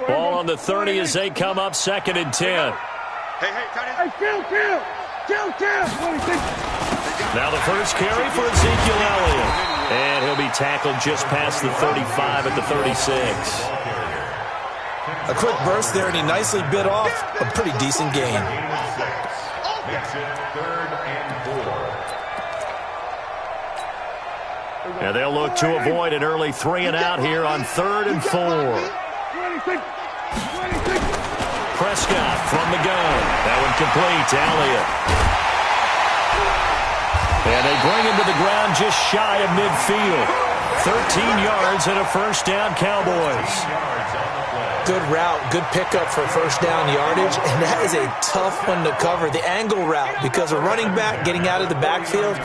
Ball on the 30 as they come up 2nd and 10. Hey, kill. Now the first carry for Ezekiel Elliott. And he'll be tackled just past the 35 at the 36. A quick burst there, and he nicely bit off a pretty decent gain. Now they'll look to avoid an early 3 and out here on 3rd and 4. Prescott from the gun. That one complete to Elliott. And they bring him to the ground just shy of midfield. 13 yards and a first down, Cowboys. Good route, good pickup for first down yardage, and that is a tough one to cover, the angle route, because a running back getting out of the backfield,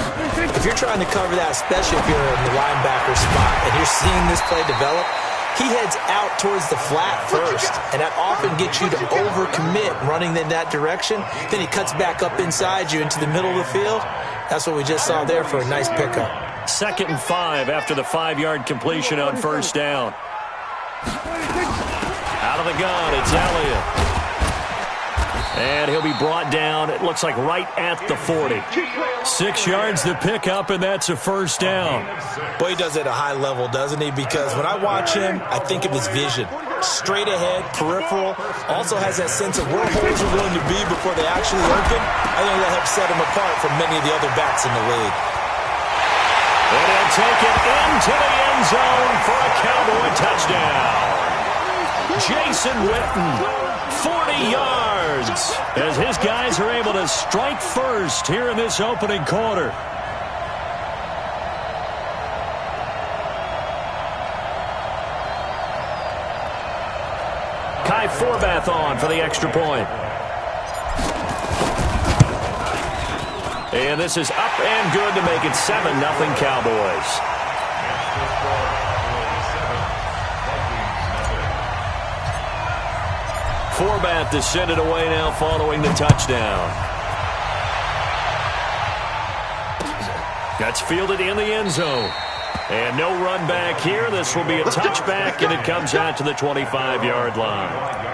if you're trying to cover that, especially if you're in the linebacker spot and you're seeing this play develop, he heads out towards the flat first, and that often gets you to overcommit running in that direction. Then he cuts back up inside you into the middle of the field. That's what we just saw there for a nice pickup. 2nd and 5 after the 5-yard completion on first down. Out of the gun, it's Elliott. And he'll be brought down, it looks like right at the 40. 6 yards to pick up, and that's a first down. Boy, he does it at a high level, doesn't he? Because when I watch him, I think of his vision. Straight ahead, peripheral. Also has that sense of where holes are going to be before they actually open. I think that helps set him apart from many of the other backs in the league. And he'll take it into the end zone for a Cowboy touchdown. Jason Witten, 40 yards, as his guys are able to strike first here in this opening quarter. Kai Forbath on for the extra point. And this is up and good to make it 7-0 Cowboys. Forbath descended away now following the touchdown. That's fielded in the end zone. And no run back here. This will be a touchback, and it comes out to the 25-yard line.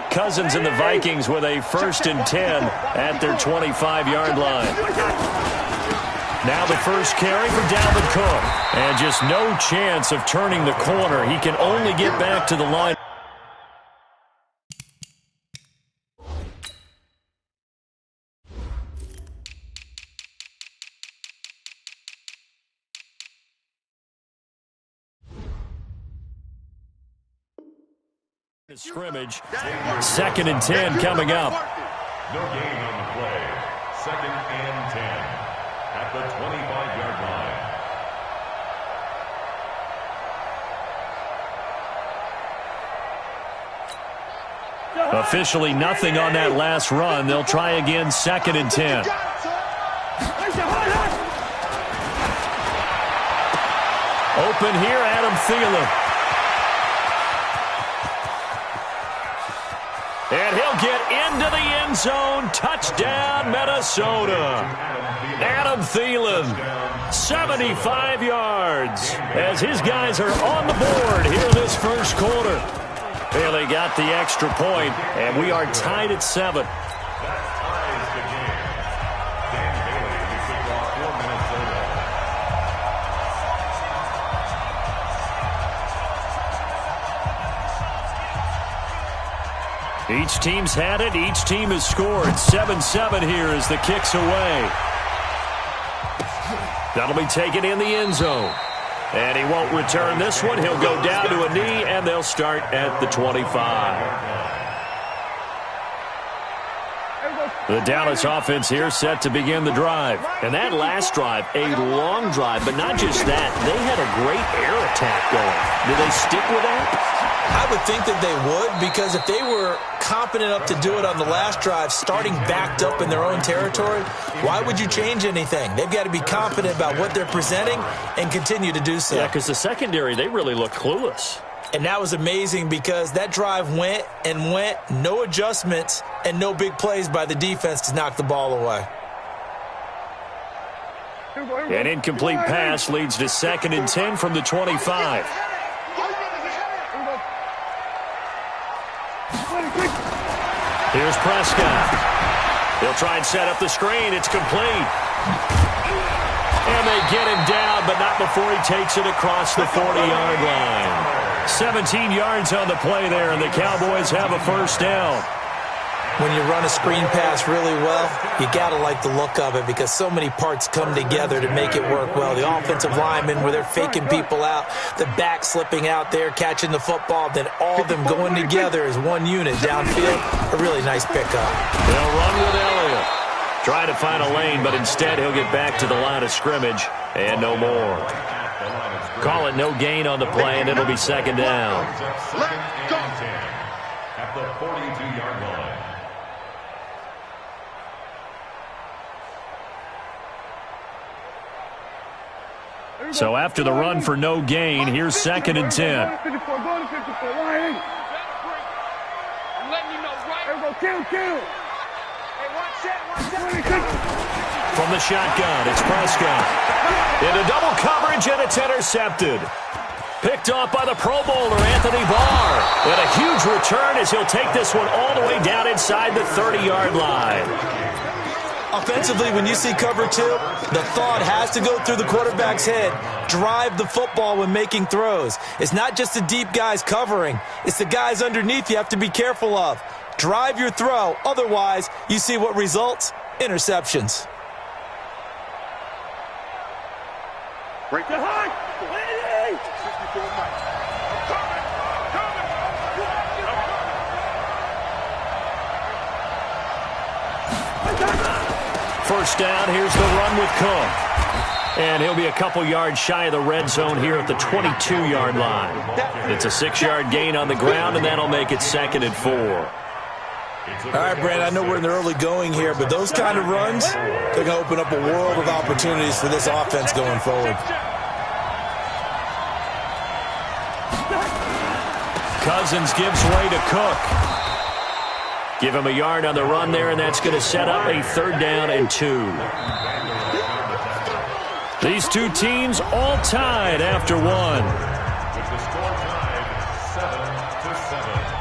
Cousins and the Vikings with a 1st and 10 at their 25-yard line. Now the first carry for Dalvin Cook. And just no chance of turning the corner. He can only get back to the line. Scrimmage. 2nd and 10 coming up. No gain on the play. 2nd and 10 at the 25-yard line. Officially nothing on that last run. They'll try again 2nd and 10. Open here, Adam Thielen. And he'll get into the end zone. Touchdown, Minnesota. Adam Thielen, 75 yards, as his guys are on the board here this first quarter. Well, they got the extra point, and we are tied at 7. Each team's had it. Each team has scored. 7-7 here as the kick's away. That'll be taken in the end zone. And he won't return this one. He'll go down to a knee, and they'll start at the 25. The Dallas offense here set to begin the drive. And that last drive, a long drive, but not just that. They had a great air attack going. Do they stick with that? I would think that they would, because if they were competent enough to do it on the last drive, starting backed up in their own territory, why would you change anything? They've got to be confident about what they're presenting and continue to do so. Yeah, because the secondary, they really look clueless. And that was amazing because that drive went and went, no adjustments and no big plays by the defense to knock the ball away. An incomplete pass leads to 2nd and 10 from the 25. Here's Prescott. He'll try and set up the screen. It's complete. And they get him down, but not before he takes it across the 40-yard line. 17 yards on the play there, and the Cowboys have a first down. When you run a screen pass really well, you got to like the look of it because so many parts come together to make it work well. The offensive linemen, where they're faking people out, the back slipping out there, catching the football, then all of them going together as one unit downfield. A really nice pickup. They'll run with Elliott. Try to find a lane, but instead he'll get back to the line of scrimmage and no more. Call it no gain on the play, and it'll be 2nd down. At the 42-yard line. So after the run for no gain, here's 2nd and 10. From the shotgun, it's Prescott. Into double coverage, and it's intercepted. Picked off by the Pro Bowler, Anthony Barr. And a huge return as he'll take this one all the way down inside the 30-yard line. Offensively, when you see cover 2, the thought has to go through the quarterback's head. Drive the football when making throws. It's not just the deep guys covering. It's the guys underneath you have to be careful of. Drive your throw. Otherwise, you see what results? Interceptions. Break the high. First down, here's the run with Cook. And he'll be a couple yards shy of the red zone here at the 22-yard line. It's a 6-yard gain on the ground, and that'll make it 2nd and 4. All right, Brand, I know we're in the early going here, but those kind of runs, they're going to open up a world of opportunities for this offense going forward. Cousins gives way to Cook. Give him a yard on the run there, and that's going to set up a 3rd down and 2. These two teams all tied after one. With the score tied 7-7.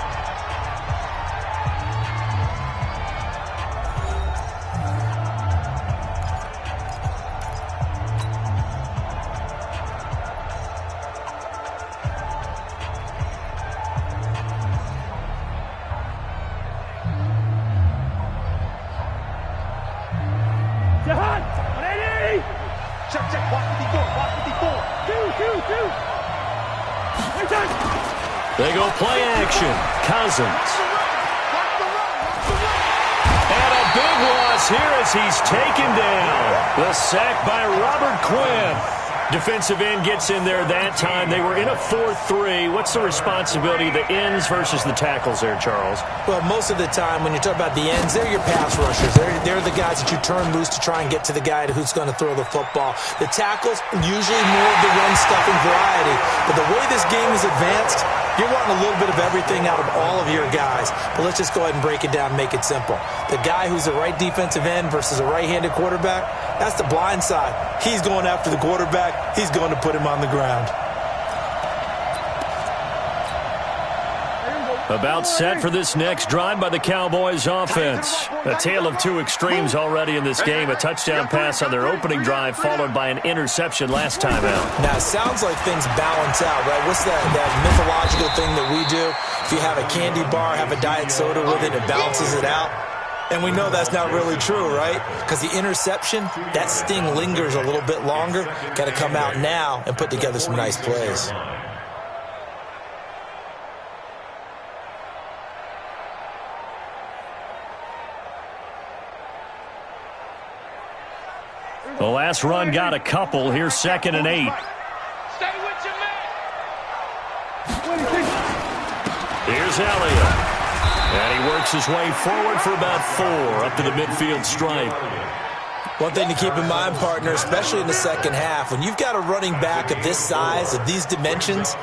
They go play action. Cousins. And a big loss here as he's taken down. The sack by Robert Quinn. Defensive end gets in there that time. They were in a 4-3. What's the responsibility of the ends versus the tackles there, Charles? Well, most of the time when you talk about the ends, they're your pass rushers. They're the guys that you turn loose to try and get to the guy who's going to throw the football. The tackles, usually more of the run-stuffing variety. But the way this game is advanced, you're wanting a little bit of everything out of all of your guys. But let's just go ahead and break it down and make it simple. The guy who's the right defensive end versus a right-handed quarterback, that's the blind side. He's going after the quarterback. He's going to put him on the ground. About set for this next drive by the Cowboys offense. A tale of two extremes already in this game. A touchdown pass on their opening drive followed by an interception last time out. Now, it sounds like things balance out, right? What's that mythological thing that we do? If you have a candy bar, have a diet soda with it, it balances it out. And we know that's not really true, right? Because the interception, that sting lingers a little bit longer. Got to come out now and put together some nice plays. The last run got a couple. Here's 2nd and 8. Stay with your man. Here's Elliott. And he works his way forward for about 4 up to the midfield stripe. One thing to keep in mind, partner, especially in the second half, when you've got a running back of this size, of these dimensions,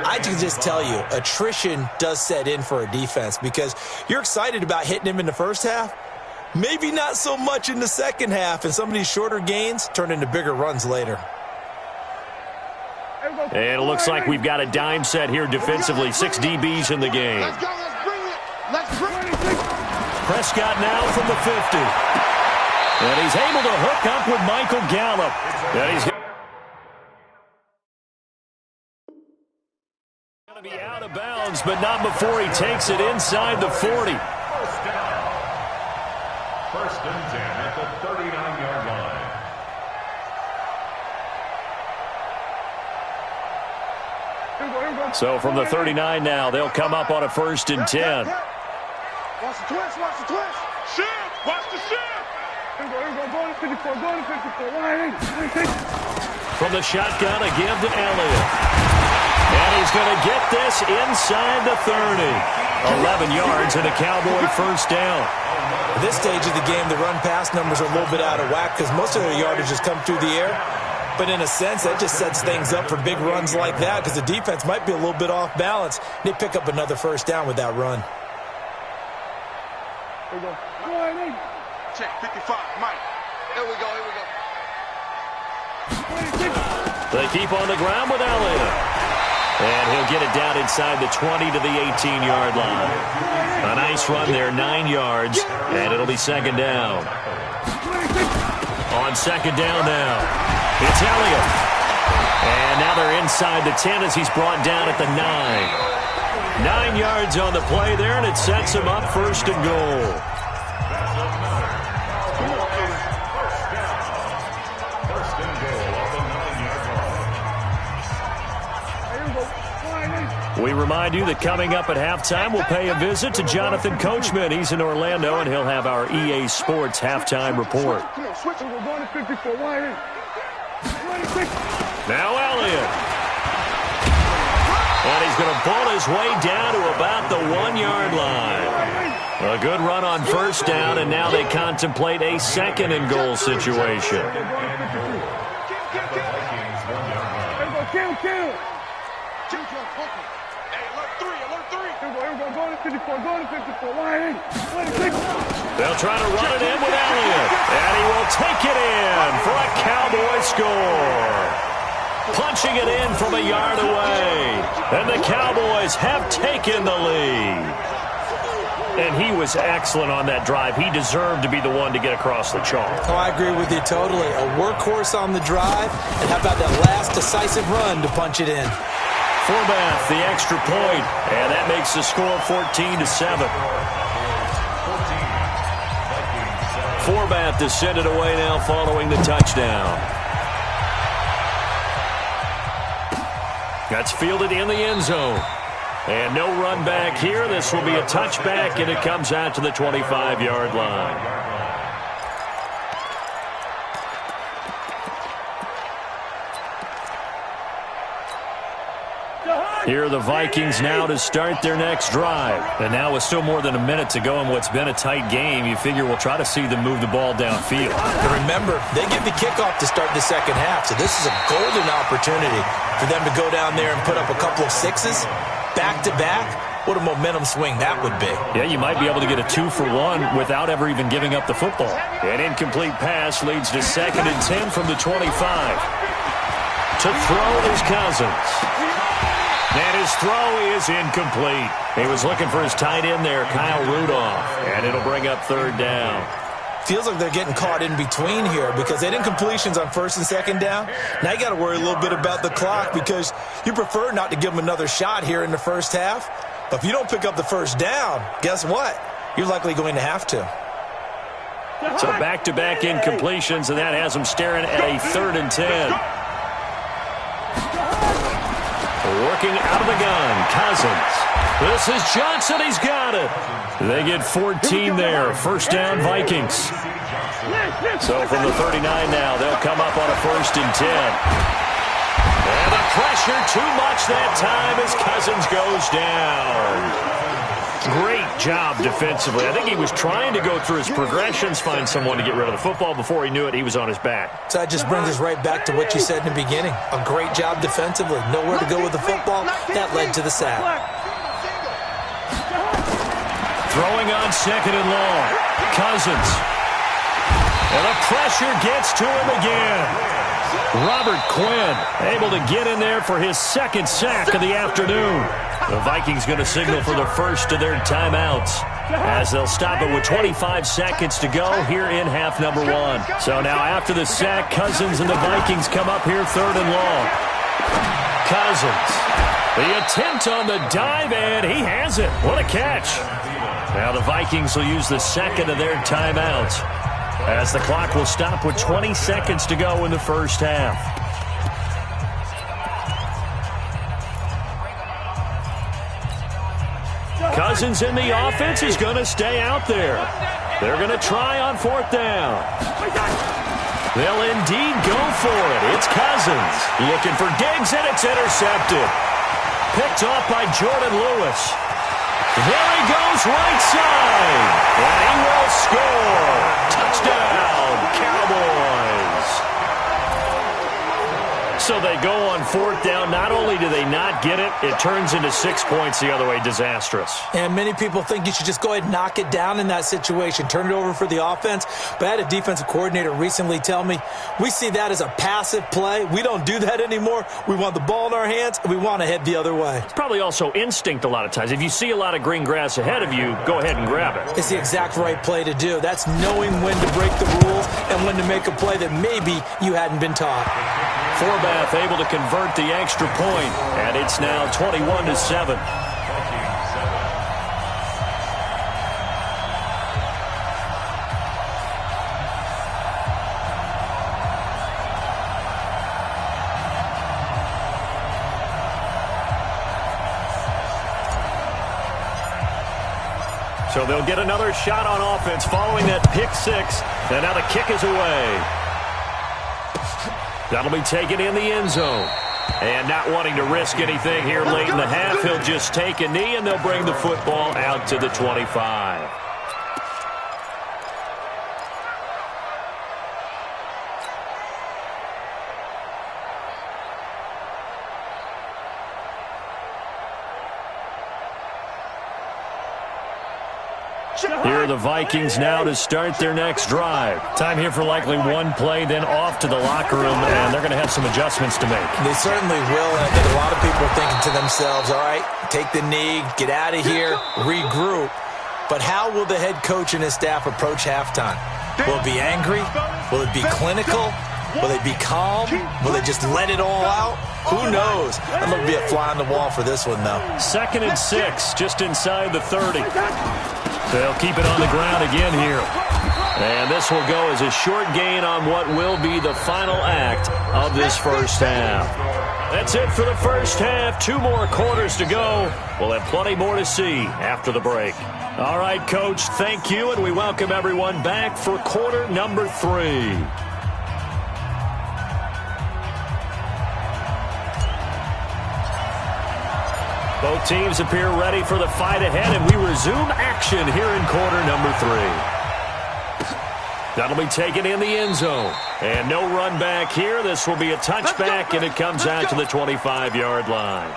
I can just tell you, attrition does set in for a defense because you're excited about hitting him in the first half, maybe not so much in the second half, and some of these shorter gains turn into bigger runs later. And it looks like we've got a dime set here defensively. 6 DBs in the game. Let's go. Let's bring it. Prescott now from the 50. And he's able to hook up with Michael Gallup. And he's going to be out of bounds, but not before he takes it inside the 40. First down. First and 10 at the 39-yard line. So from the 39 now, they'll come up on a 1st and 10. Watch the twist. Shift. Watch the shift. Go to 54. From the shotgun, a give to Elliott. And he's going to get this inside the 30. 11 yards and a Cowboy first down. At this stage of the game, the run-pass numbers are a little bit out of whack because most of their yardage has come through the air. But in a sense, that just sets things up for big runs like that because the defense might be a little bit off balance. They pick up another first down with that run. Here we go. Check 55, Mike. Here we go. They keep on the ground with Elliott. And he'll get it down inside the 20 to the 18-yard line. A nice run there, 9 yards, and it'll be second down. On second down now, it's Elliott. And now they're inside the 10 as he's brought down at the 9. 9 yards on the play there, and it sets him up 1st and goal. We remind you that coming up at halftime, we'll pay a visit to Jonathan Coachman. He's in Orlando, and he'll have our EA Sports halftime report. Now Elliott. And he's going to pull his way down to about the 1-yard line. A good run on first down, and now they contemplate a 2nd and goal situation. They'll try to run it in with Elliott, and he will take it in for a Cowboy score. Punching it in from a yard away, and the Cowboys have taken the lead. And he was excellent on that drive. He deserved to be the one to get across the chalk. Oh, I agree with you totally. A workhorse on the drive, and how about that last decisive run to punch it in? Forbath, the extra point, and that makes the score 14-7. Forbath to send it away now following the touchdown. That's fielded in the end zone. And no run back here. This will be a touchback, and it comes out to the 25-yard line. Here are the Vikings now to start their next drive. And now with still more than a minute to go in what's been a tight game, you figure we'll try to see them move the ball downfield. And remember, they get the kickoff to start the second half, so this is a golden opportunity for them to go down there and put up a couple of sixes back-to-back. What a momentum swing that would be. Yeah, you might be able to get a 2-for-1 without ever even giving up the football. An incomplete pass leads to 2nd and 10 from the 25. To throw is Cousins. And his throw is incomplete. He was looking for his tight end there, Kyle Rudolph. And it'll bring up 3rd down. Feels like they're getting caught in between here because they had incompletions on 1st and 2nd down. Now you got to worry a little bit about the clock because you prefer not to give them another shot here in the first half. But if you don't pick up the 1st down, guess what? You're likely going to have to. So back-to-back incompletions, and that has them staring at a 3rd and 10. Working out of the gun, Cousins. This is Johnson. He's got it. They get 14 there. 1st down, Vikings. So from the 39 now, they'll come up on a 1st and 10. And the pressure too much that time as Cousins goes down. Great job defensively. I think he was trying to go through his progressions, find someone to get rid of the football. Before he knew it, he was on his back. So that just brings us right back to what you said in the beginning. A great job defensively. Nowhere to go with the football. That led to the sack. Throwing on 2nd and long. Cousins. And the pressure gets to him again. Robert Quinn able to get in there for his 2nd sack of the afternoon. The Vikings going to signal for the first of their timeouts as they'll stop it with 25 seconds to go here in half number 1. So now after the sack, Cousins and the Vikings come up here 3rd and long. Cousins. The attempt on the dive, and he has it. What a catch. Now the Vikings will use the 2nd of their timeouts as the clock will stop with 20 seconds to go in the first half. Cousins in the offense is going to stay out there. They're going to try on 4th down. They'll indeed go for it. It's Cousins looking for Diggs, and it's intercepted. Picked off by Jordan Lewis. There he goes right side. And he will score. Touchdown, Cowboys. So they go on 4th down. Not only do they not get it, it turns into 6 points the other way. Disastrous. And many people think you should just go ahead and knock it down in that situation. Turn it over for the offense. But I had a defensive coordinator recently tell me, we see that as a passive play. We don't do that anymore. We want the ball in our hands, and we want to head the other way. It's probably also instinct a lot of times. If you see a lot of green grass ahead of you, go ahead and grab it. It's the exact right play to do. That's knowing when to break the rules and when to make a play that maybe you hadn't been taught. Forbath able to convert the extra point, and it's now 21-7. So they'll get another shot on offense following that pick 6, and now the kick is away. That'll be taken in the end zone. And not wanting to risk anything here late in the half, he'll just take a knee, and they'll bring the football out to the 25. Here are the Vikings now to start their next drive. Time here for likely one play, then off to the locker room, and they're going to have some adjustments to make. They certainly will, and I think a lot of people are thinking to themselves, all right, take the knee, get out of here, regroup. But how will the head coach and his staff approach halftime? Will it be angry? Will it be clinical? Will they be calm? Will they just let it all out? Who knows? I'd love to be a fly on the wall for this one, though. 2nd and 6, just inside the 30. They'll keep it on the ground again here. And this will go as a short gain on what will be the final act of this first half. That's it for the first half. 2 more quarters to go. We'll have plenty more to see after the break. All right, Coach, thank you, and we welcome everyone back for quarter number 3. Both teams appear ready for the fight ahead, and we resume action here in quarter number 3. That'll be taken in the end zone. And no run back here. This will be a touchback, and it comes out to the 25-yard line.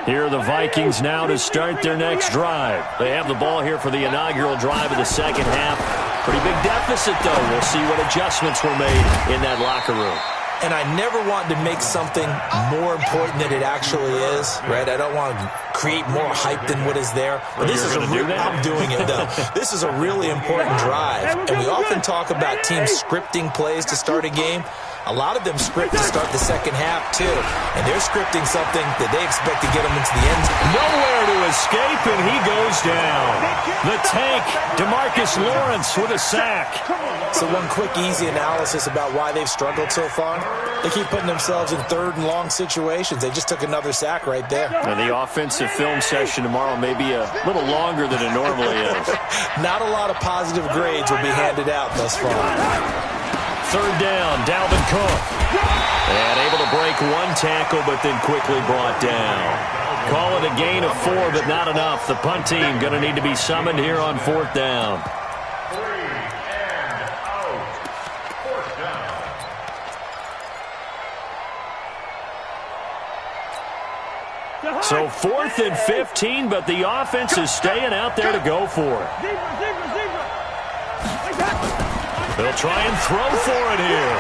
Here are the Vikings now to start their next drive. They have the ball here for the inaugural drive of the second half. Pretty big deficit, though. We'll see what adjustments were made in that locker room. And I never want to make something more important than it actually is, right? I don't want to create more hype than what is there. But this is I'm doing it, though. This is a really important drive. And we often talk about teams scripting plays to start a game. A lot of them script to start the second half, too. And they're scripting something that they expect to get them into the end zone. Nowhere to escape, and he goes down. The tank, DeMarcus Lawrence with a sack. So one quick, easy analysis about why they've struggled so far. They keep putting themselves in 3rd and long situations. They just took another sack right there. And the offensive film session tomorrow may be a little longer than it normally is. Not a lot of positive grades will be handed out thus far. third down, Dalvin Cook. And able to break one tackle, but then quickly brought down. Call it a gain of 4, but not enough. The punt team going to need to be summoned here on fourth down. 3 and out. Fourth down. So 4th and 15, but the offense is staying out there to go for it. They'll try and throw for it here.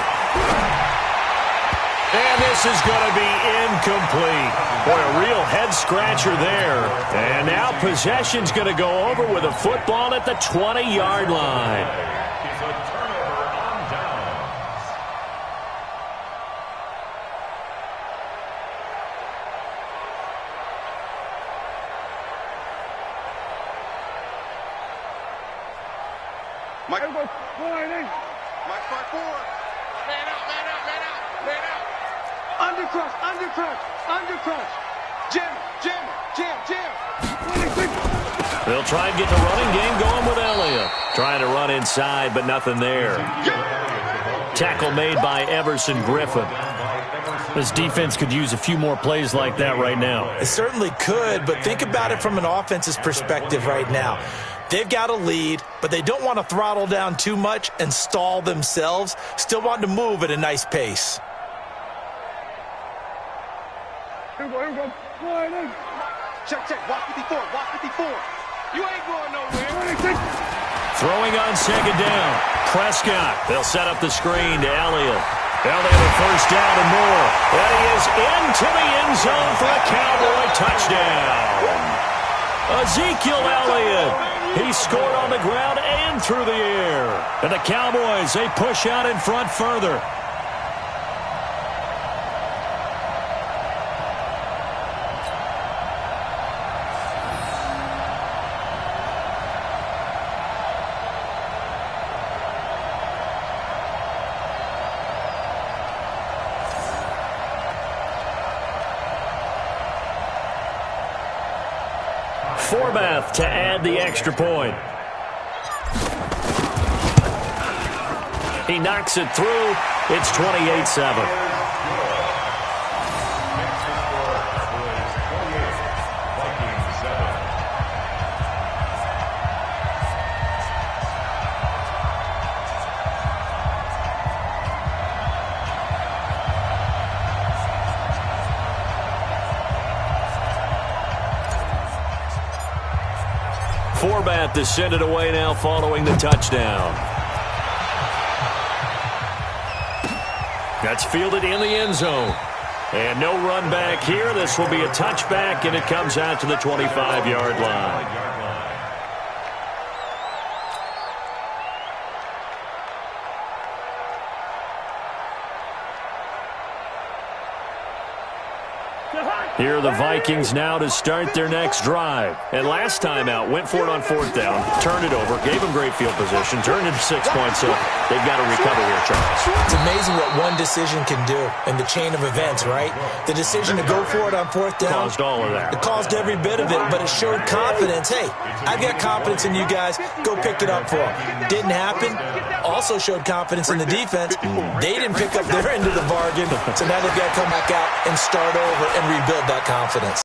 And this is going to be incomplete. Boy, a real head-scratcher there. And now possession's going to go over with a football at the 20-yard line. It's a turnover on downs. Mike, Mike forward. Man out, man out, man out, man out. Undercrush, undercrush, undercrush. Jam. They'll try and get the running game going with Elliott. Trying to run inside, but nothing there. Tackle made by Everson Griffin. This defense could use a few more plays like that right now. It certainly could, but think about it from an offense's perspective right now. They've got a lead, but they don't want to throttle down too much and stall themselves. Still want to move at a nice pace. Here we go. Check. Watch 54. You ain't going nowhere. Throwing on second down. Prescott. They'll set up the screen to Elliott. Elliott at first down and more. And he is into the end zone for a Cowboy touchdown. Ezekiel Elliott. He scored on the ground and through the air. And the Cowboys, they push out in front further. Forbath to add the extra point. He knocks it through. It's 28-7. Forbath to send it away now following the touchdown. That's fielded in the end zone. And no run back here. This will be a touchback, and it comes out to the 25-yard line. Here are the Vikings now to start their next drive. And last time out, went for it on fourth down, turned it over, gave them great field position, turned into 6 points, so they've got to recover here, Charles. It's amazing what one decision can do in the chain of events, right? The decision to go for it on fourth down. Caused all of that. It caused every bit of it, but it showed confidence. Hey, I've got confidence in you guys. Go pick it up for them. Didn't happen. Also showed confidence in the defense. They didn't pick up their end of the bargain, so now they've got to come back out and start over and rebuild that confidence.